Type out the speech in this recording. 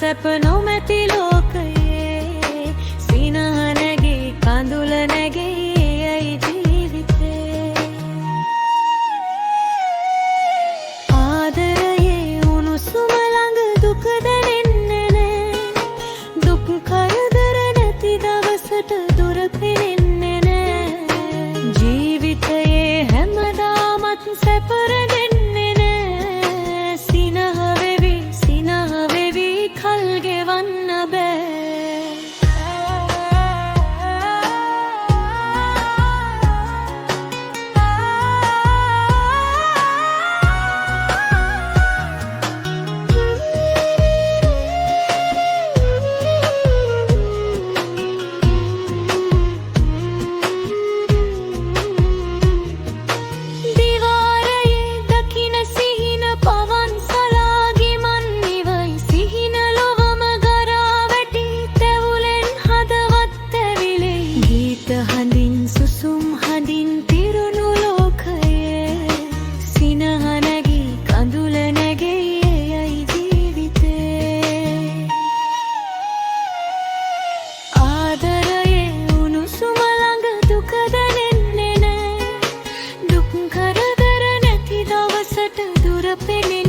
සැප නොමැති ලෝකයේ සිනහ නැගේ කඳුල නැගේ ඇයි ජීවිතේ ආදරයේ උණුසුම ළඟ දුක දැනෙන්නේ නෑ දුක් කරදර නැති දවසට දුර පෙනෙන්නේ නෑ ජීවිතයේ හැමදාමත් සැප රැඳෙන්නේ නෑ සිනහ වෙවි කල් ගෙවන්න බෑ හඳින් සුසුම් හඳින් පිරුණු ලෝකයේ සිනහ නැගී කඳුල නැගේ යයි ජීවිතේ ආදරයේ උණුසුම ළඟ දුක දැනෙන්නේ නෑ දුක් කරදර නැති දවසට දුර පෙනෙන්නේ